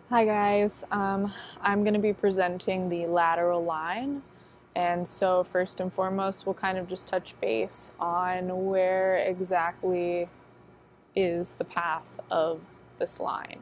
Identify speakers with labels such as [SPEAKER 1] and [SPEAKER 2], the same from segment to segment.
[SPEAKER 1] Hi guys, I'm going to be presenting the lateral line, and so first and foremost we'll kind of just touch base on where exactly is the path of this line.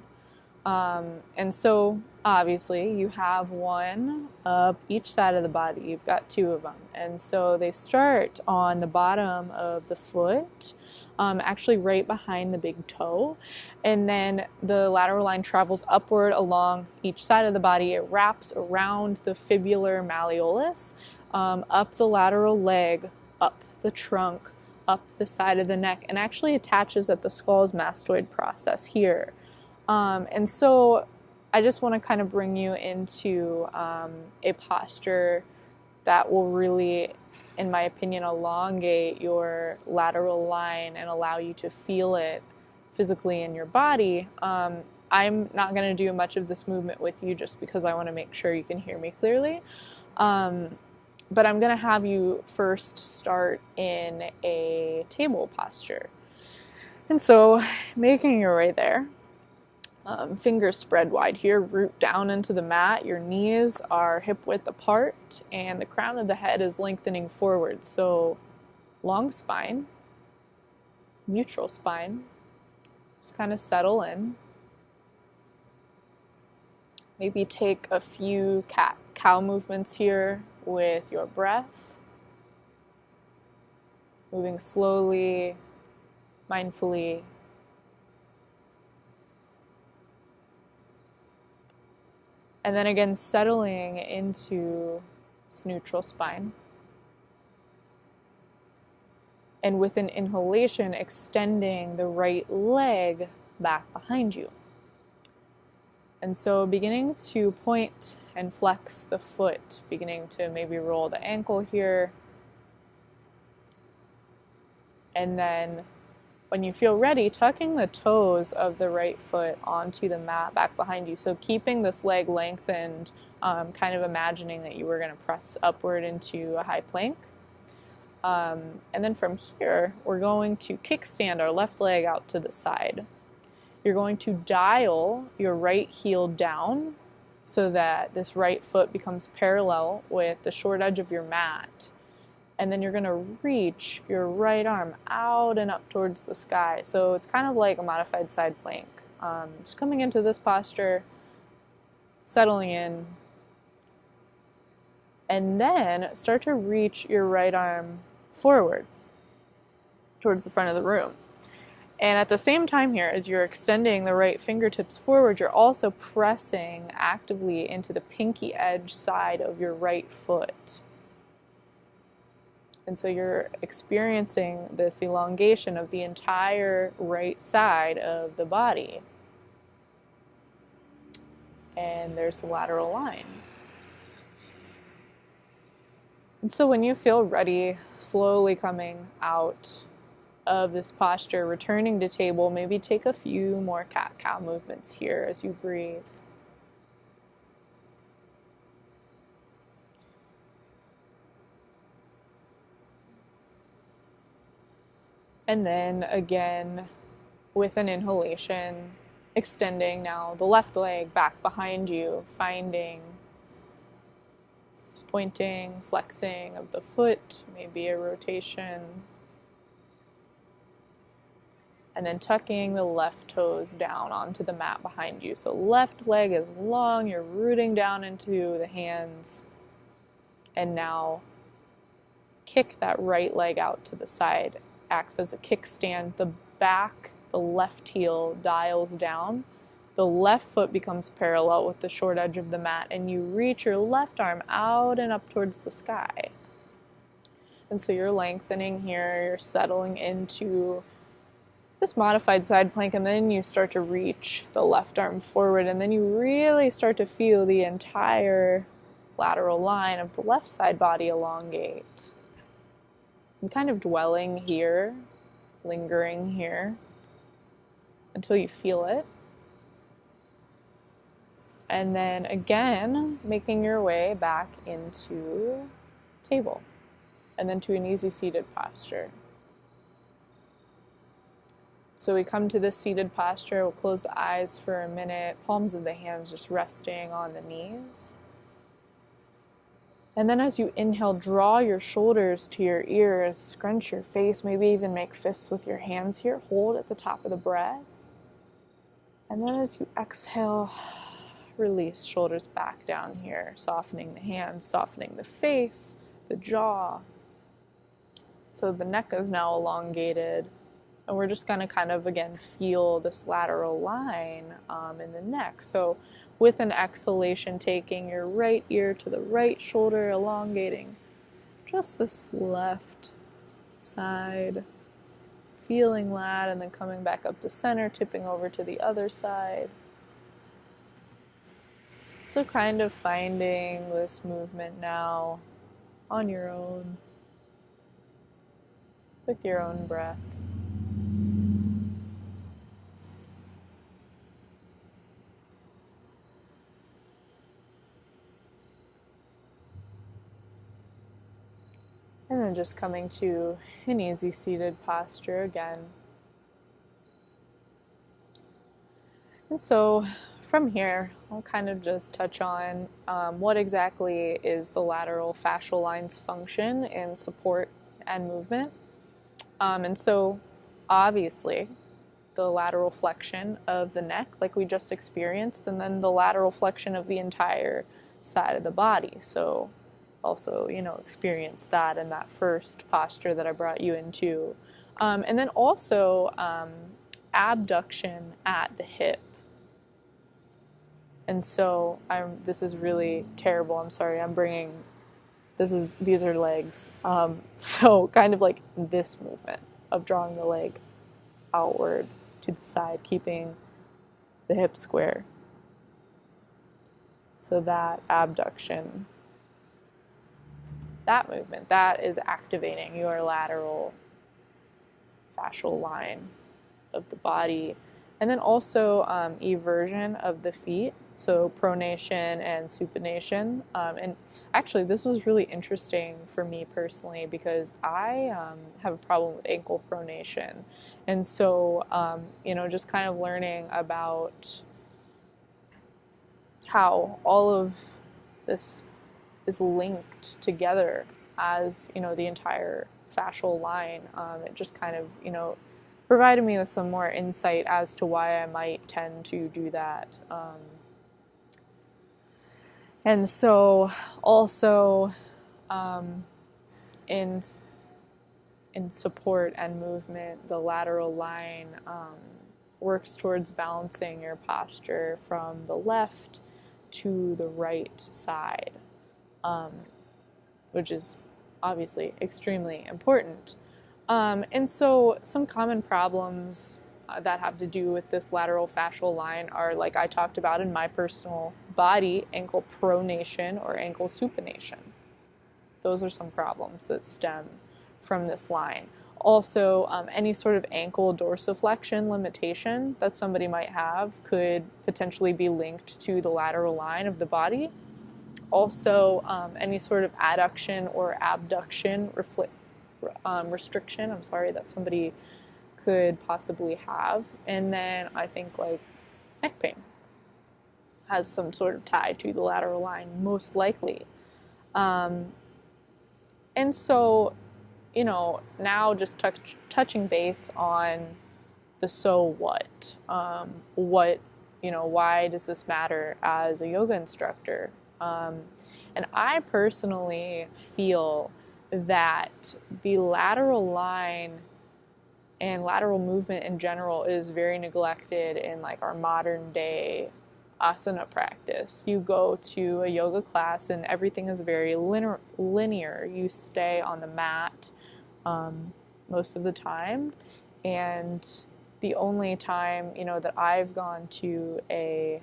[SPEAKER 1] And so obviously you have one up each side of the body, you've got two of them, and so they start on the bottom of the foot, actually right behind the big toe, and then the lateral line travels upward along each side of the body. It wraps around the fibular malleolus, up the lateral leg, up the trunk, up the side of the neck, and actually attaches at the skull's mastoid process here. And so I just want to kind of bring you into a posture that will really, in my opinion, elongate your lateral line and allow you to feel it physically in your body. I'm not going to do much of this movement with you just because I want to make sure you can hear me clearly. But I'm going to have you first start in a table posture. And so making your way there, fingers spread wide here, root down into the mat. Your knees are hip width apart and the crown of the head is lengthening forward. So long spine, neutral spine. Just kind of settle in. Maybe take a few cat-cow movements here with your breath. Moving slowly, mindfully. And then again, settling into this neutral spine. And with an inhalation, extending the right leg back behind you. And so beginning to point and flex the foot, beginning to maybe roll the ankle here. And then when you feel ready, tucking the toes of the right foot onto the mat back behind you. So keeping this leg lengthened, kind of imagining that you were going to press upward into a high plank. And then from here, we're going to kickstand our left leg out to the side. You're going to dial your right heel down so that this right foot becomes parallel with the short edge of your mat. And then you're going to reach your right arm out and up towards the sky. So it's kind of like a modified side plank. Just coming into this posture, settling in, and then start to reach your right arm forward towards the front of the room. And at the same time here, as you're extending the right fingertips forward, you're also pressing actively into the pinky edge side of your right foot. And so you're experiencing this elongation of the entire right side of the body. And there's the lateral line. And so when you feel ready, slowly coming out of this posture, returning to table, maybe take a few more cat-cow movements here as you breathe. And then again, with an inhalation, extending now the left leg back behind you, finding this pointing, flexing of the foot, maybe a rotation. And then tucking the left toes down onto the mat behind you. So left leg is long, you're rooting down into the hands. And now kick that right leg out to the side. Acts as a kickstand. The back, the left heel dials down. The left foot becomes parallel with the short edge of the mat, and you reach your left arm out and up towards the sky. And so you're lengthening here, you're settling into this modified side plank, and then you start to reach the left arm forward, and then you really start to feel the entire lateral line of the left side body elongate. And kind of dwelling here, lingering here, until you feel it. And then again, making your way back into table, and then to an easy seated posture. So we come to this seated posture. We'll close the eyes for a minute, palms of the hands just resting on the knees. And then as you inhale, draw your shoulders to your ears, scrunch your face, maybe even make fists with your hands here. Hold at the top of the breath. And then as you exhale, release, shoulders back down here, softening the hands, softening the face, the jaw. So the neck is now elongated. And we're just going to kind of, again, feel this lateral line in the neck. So with an exhalation, taking your right ear to the right shoulder, elongating just this left side, feeling that, and then coming back up to center, tipping over to the other side. So kind of finding this movement now on your own, with your own breath. And then just coming to an easy seated posture again. And so from here, I'll kind of just touch on what exactly is the lateral fascial line's function in support and movement. And so obviously the lateral flexion of the neck, like we just experienced, and then the lateral flexion of the entire side of the body. So also, experience that in that first posture that I brought you into. And then also abduction at the hip. And so this is really terrible. I'm sorry. These are legs. So kind of like this movement of drawing the leg outward to the side, keeping the hip square. So that abduction, that movement, that is activating your lateral fascial line of the body. And then also eversion of the feet, so pronation and supination. And actually, this was really interesting for me personally because I have a problem with ankle pronation. And so, just kind of learning about how all of this is linked together as, the entire fascial line. It just kind of, provided me with some more insight as to why I might tend to do that. And so also in support and movement, the lateral line works towards balancing your posture from the left to the right side. Which is obviously extremely important. And so some common problems that have to do with this lateral fascial line are, like I talked about in my personal body, ankle pronation or ankle supination. Those are some problems that stem from this line. Also, any sort of ankle dorsiflexion limitation that somebody might have could potentially be linked to the lateral line of the body. Also, any sort of adduction or abduction restriction, that somebody could possibly have. And then I think like neck pain has some sort of tie to the lateral line, most likely. And so, now just touching base on the so what. Why does this matter as a yoga instructor? And I personally feel that the lateral line and lateral movement in general is very neglected in like our modern day asana practice. You go to a yoga class and everything is very linear. You stay on the mat most of the time, and the only time that I've gone to a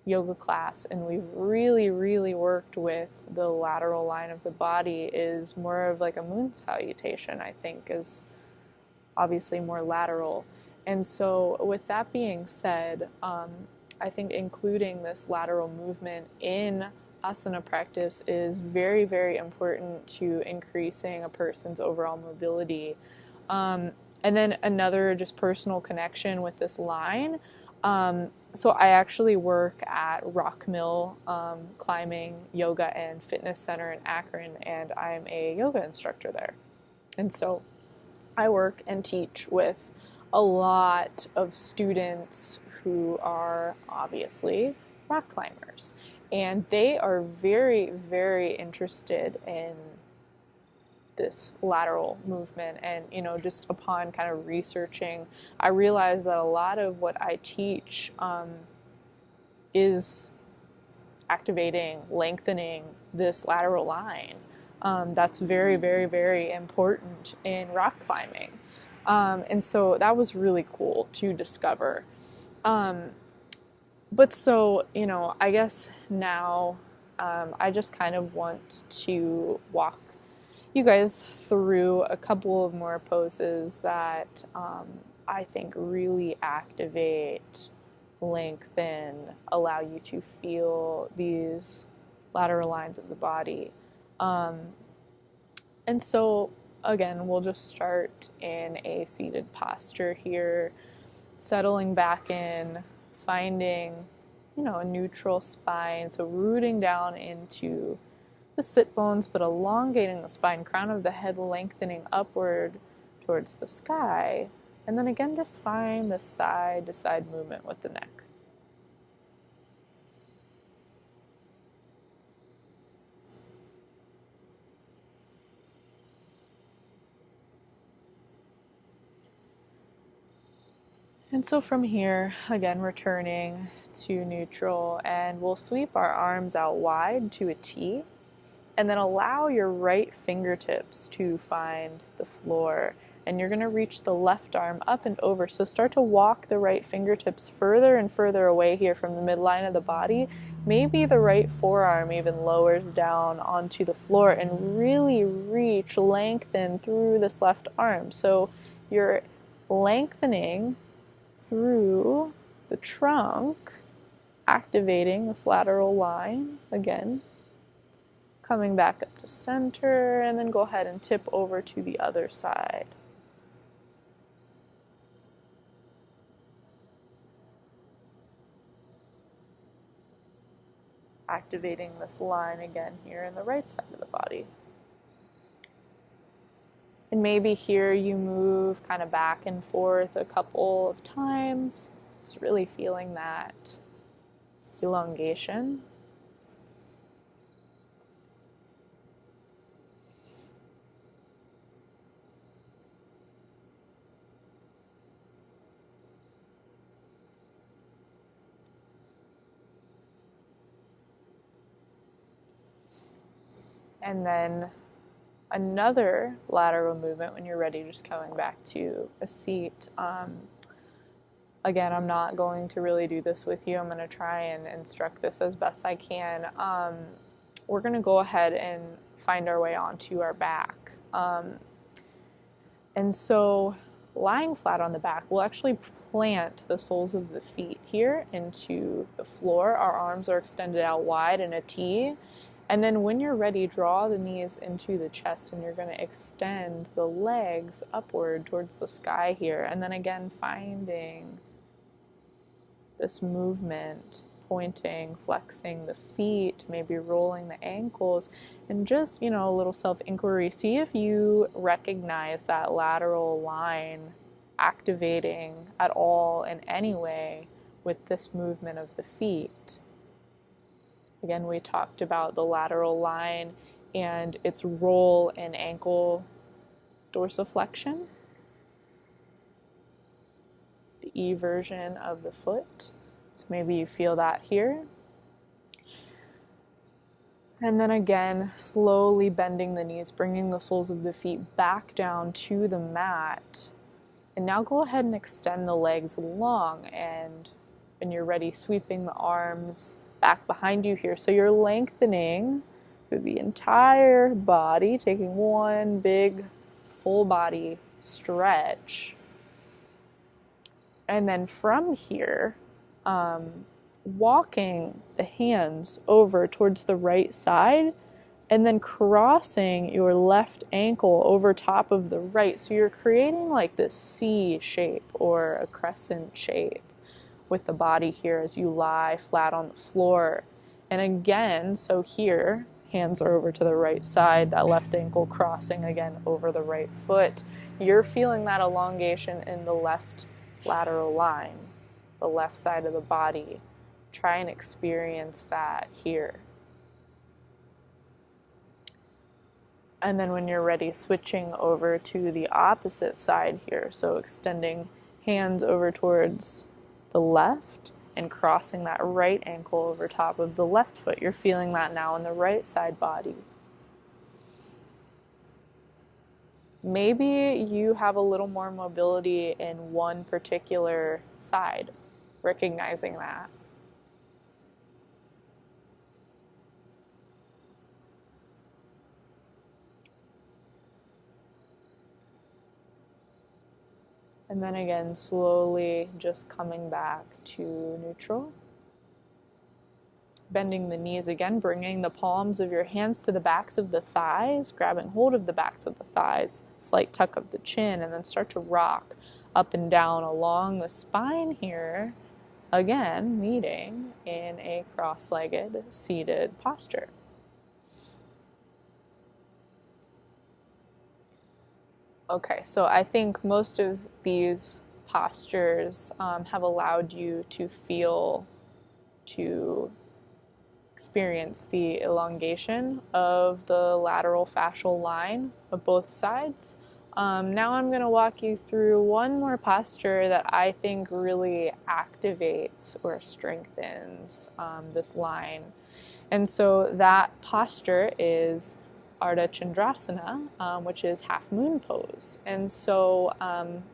[SPEAKER 1] yoga class and we've really, really worked with the lateral line of the body is more of like a moon salutation, I think, is obviously more lateral. And so with that being said, I think including this lateral movement in asana practice is very, very important to increasing a person's overall mobility. And then another just personal connection with this line. So I actually work at Rock Mill Climbing, Yoga, and Fitness Center in Akron, and I'm a yoga instructor there. And so I work and teach with a lot of students who are obviously rock climbers. And they are very, very interested in this lateral movement. And, just upon kind of researching, I realized that a lot of what I teach is activating, lengthening this lateral line. That's very, very, very important in rock climbing. And so that was really cool to discover. But so, I guess now I just kind of want to walk you guys through a couple of more poses that I think really activate, lengthen, allow you to feel these lateral lines of the body. And so, again, we'll just start in a seated posture here, settling back in, finding, a neutral spine. So rooting down into the sit bones, but elongating the spine, crown of the head lengthening upward towards the sky. And then again, just find the side to side movement with the neck. And so from here, again, returning to neutral, and we'll sweep our arms out wide to a T, and then allow your right fingertips to find the floor. And you're going to reach the left arm up and over. So start to walk the right fingertips further and further away here from the midline of the body. Maybe the right forearm even lowers down onto the floor, and really reach, lengthen through this left arm. So you're lengthening through the trunk, activating this lateral line again. Coming back up to center, and then go ahead and tip over to the other side. Activating this line again here in the right side of the body. And maybe here you move kind of back and forth a couple of times, just really feeling that elongation. And then another lateral movement when you're ready, just coming back to a seat. Again, I'm not going to really do this with you. I'm going to try and instruct this as best I can. We're going to go ahead and find our way onto our back. And so lying flat on the back, we'll actually plant the soles of the feet here into the floor. Our arms are extended out wide in a T. And then when you're ready, draw the knees into the chest, and you're going to extend the legs upward towards the sky here. And then again, finding this movement, pointing, flexing the feet, maybe rolling the ankles, and just, a little self-inquiry. See if you recognize that lateral line activating at all in any way with this movement of the feet. Again, we talked about the lateral line and its role in ankle dorsiflexion, the E version of the foot. So maybe you feel that here. And then again, slowly bending the knees, bringing the soles of the feet back down to the mat. And now go ahead and extend the legs long, and when you're ready, sweeping the arms back behind you here. So you're lengthening through the entire body, taking one big full body stretch. And then from here, walking the hands over towards the right side, and then crossing your left ankle over top of the right. So you're creating like this C shape or a crescent shape with the body here as you lie flat on the floor. And again, so here, hands are over to the right side, that left ankle crossing again over the right foot. You're feeling that elongation in the left lateral line, the left side of the body. Try and experience that here. And then when you're ready, switching over to the opposite side here. So extending hands over towards the left and crossing that right ankle over top of the left foot. You're feeling that now in the right side body. Maybe you have a little more mobility in one particular side, recognizing that. And then again, slowly just coming back to neutral. Bending the knees again, bringing the palms of your hands to the backs of the thighs, grabbing hold of the backs of the thighs, slight tuck of the chin, and then start to rock up and down along the spine here. Again, meeting in a cross-legged seated posture. Okay, so I think most of these postures have allowed you to experience the elongation of the lateral fascial line of both sides. Now I'm going to walk you through one more posture that I think really activates or strengthens this line. And so that posture is Ardha Chandrasana, which is half moon pose. And so,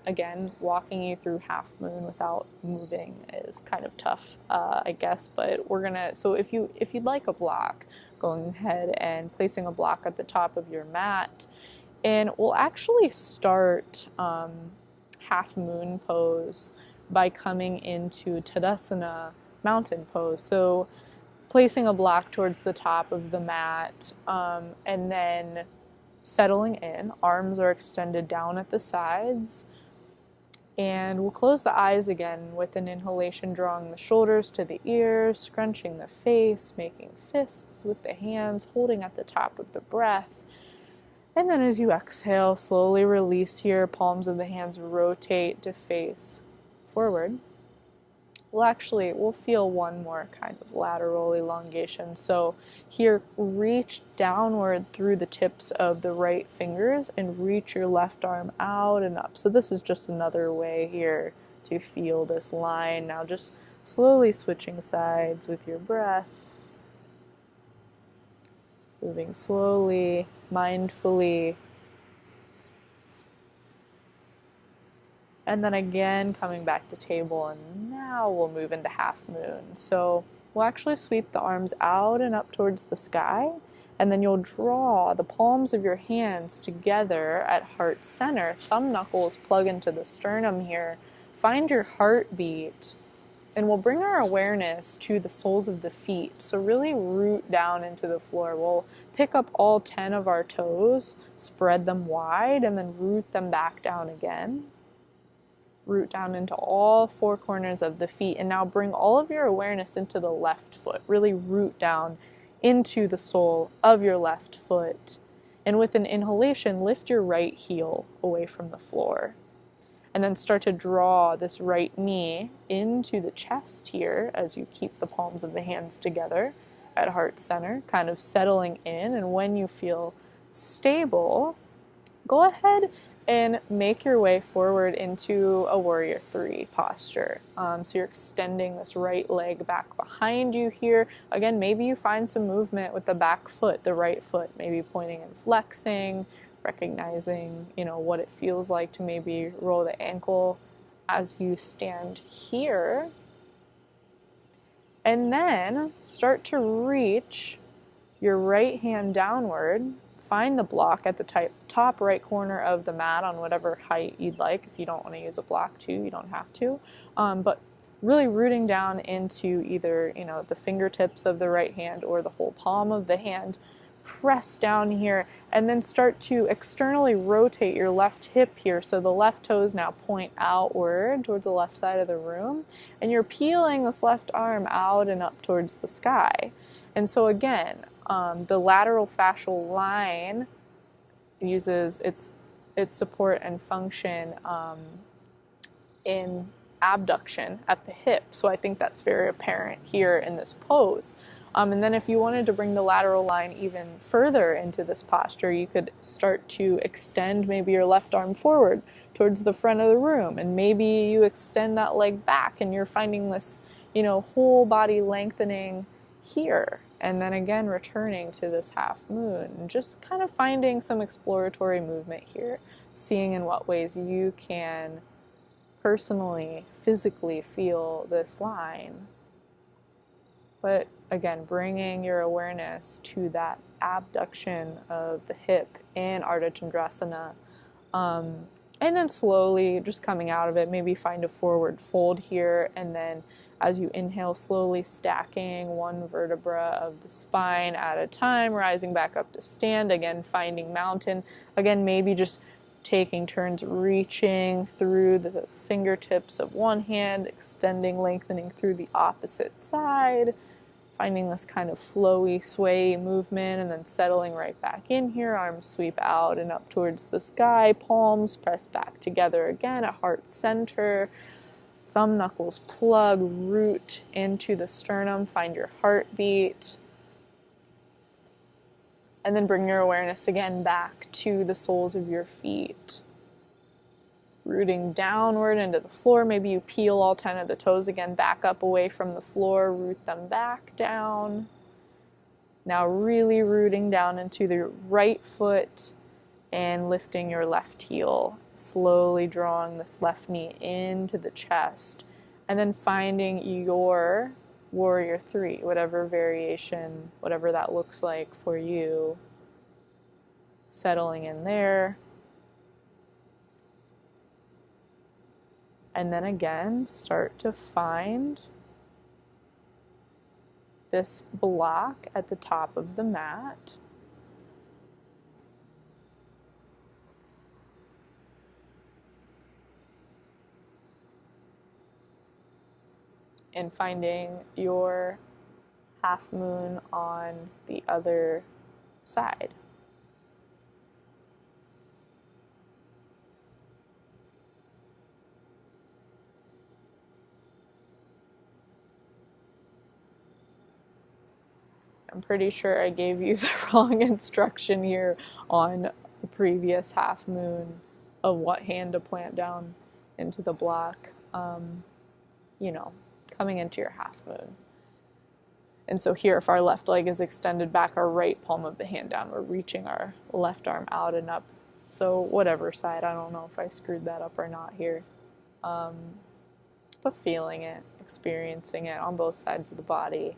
[SPEAKER 1] again, walking you through half moon without moving is kind of tough, I guess. But we're gonna. So if you'd like a block, going ahead and placing a block at the top of your mat, and we'll actually start half moon pose by coming into Tadasana, mountain pose. So placing a block towards the top of the mat, and then settling in. Arms are extended down at the sides. And we'll close the eyes again with an inhalation, drawing the shoulders to the ears, scrunching the face, making fists with the hands, holding at the top of the breath. And then as you exhale, slowly release here. Palms of the hands rotate to face forward. We'll feel one more kind of lateral elongation. So here, reach downward through the tips of the right fingers and reach your left arm out and up. So this is just another way here to feel this line. Now just slowly switching sides with your breath. Moving slowly, mindfully. And then again, coming back to table, and now we'll move into half moon. So we'll actually sweep the arms out and up towards the sky, and then you'll draw the palms of your hands together at heart center. Thumb knuckles plug into the sternum here. Find your heartbeat, and we'll bring our awareness to the soles of the feet. So really root down into the floor. We'll pick up all 10 of our toes, spread them wide, and then root them back down again. Root down into all four corners of the feet, and now bring all of your awareness into the left foot. Really root down into the sole of your left foot. And with an inhalation, lift your right heel away from the floor. And then start to draw this right knee into the chest here as you keep the palms of the hands together at heart center, kind of settling in. And when you feel stable, go ahead and make your way forward into a warrior three posture. So you're extending this right leg back behind you here. Again, maybe you find some movement with the back foot, the right foot, maybe pointing and flexing, recognizing, what it feels like to maybe roll the ankle as you stand here. And then start to reach your right hand downward. Find the block at the top right corner of the mat on whatever height you'd like. If you don't want to use a block too, you don't have to. But really rooting down into either, the fingertips of the right hand or the whole palm of the hand. press down here, and then start to externally rotate your left hip here. So the left toes now point outward towards the left side of the room, and you're peeling this left arm out and up towards the sky. And so again, the lateral fascial line uses its support and function in abduction at the hip. So I think that's very apparent here in this pose. And then if you wanted to bring the lateral line even further into this posture, you could start to extend maybe your left arm forward towards the front of the room, and maybe you extend that leg back and you're finding this, whole body lengthening here. And then again, returning to this half moon and just kind of finding some exploratory movement here, seeing in what ways you can personally, physically feel this line. But again, bringing your awareness to that abduction of the hip in Ardha Chandrasana. And then slowly just coming out of it, maybe find a forward fold here. And then as you inhale, slowly stacking one vertebra of the spine at a time, rising back up to stand. Again, finding mountain. Again, maybe just taking turns reaching through the fingertips of one hand, extending, lengthening through the opposite side. Finding this kind of flowy, sway movement, and then settling right back in here. Arms sweep out and up towards the sky. Palms press back together again at heart center. Thumb knuckles plug, root into the sternum. Find your heartbeat. And then bring your awareness again back to the soles of your feet. Rooting downward into the floor. Maybe you peel all 10 of the toes again back up away from the floor, root them back down. Now really rooting down into the right foot and lifting your left heel, slowly drawing this left knee into the chest, and then finding your warrior 3, whatever variation, whatever that looks like for you, settling in there. And then again, start to find this block at the top of the mat. And finding your half moon on the other side. I'm pretty sure I gave you the wrong instruction here on the previous half moon of what hand to plant down into the block, coming into your half moon. And so here, if our left leg is extended back, our right palm of the hand down, we're reaching our left arm out and up. So whatever side, I don't know if I screwed that up or not here. But feeling it, experiencing it on both sides of the body.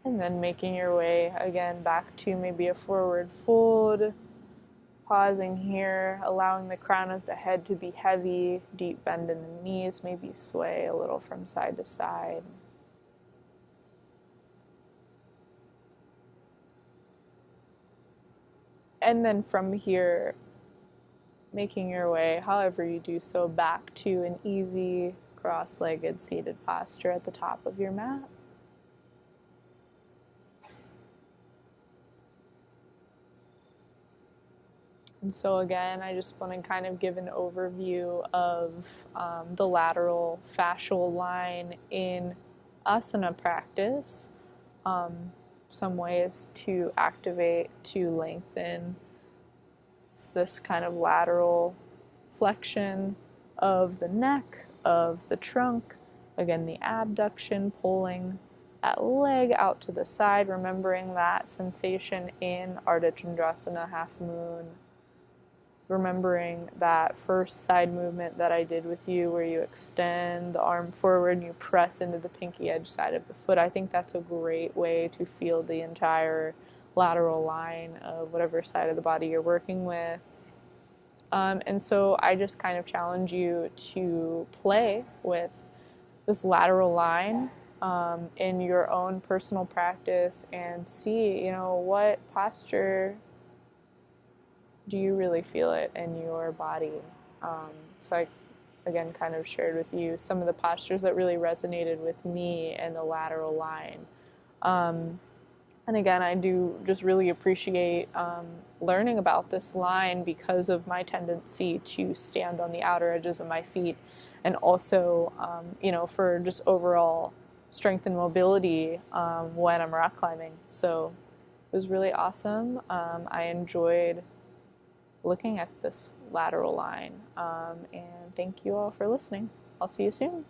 [SPEAKER 1] And then making your way again back to maybe a forward fold. Pausing here, allowing the crown of the head to be heavy, deep bend in the knees, maybe sway a little from side to side. And then from here, making your way, however you do so, back to an easy cross-legged seated posture at the top of your mat. And so again, I just want to kind of give an overview of the lateral fascial line in asana practice. Some ways to activate, to lengthen this kind of lateral flexion of the neck, of the trunk. Again, the abduction, pulling that leg out to the side, remembering that sensation in Ardha Chandrasana, half moon, remembering that first side movement that I did with you where you extend the arm forward and you press into the pinky edge side of the foot. I think that's a great way to feel the entire lateral line of whatever side of the body you're working with. And so I just kind of challenge you to play with this lateral line in your own personal practice and see, what posture do you really feel it in your body. So I, again, kind of shared with you some of the postures that really resonated with me and the lateral line. And again, I do just really appreciate learning about this line because of my tendency to stand on the outer edges of my feet, and also, for just overall strength and mobility when I'm rock climbing. So it was really awesome. I enjoyed looking at this lateral line, and thank you all for listening. I'll see you soon.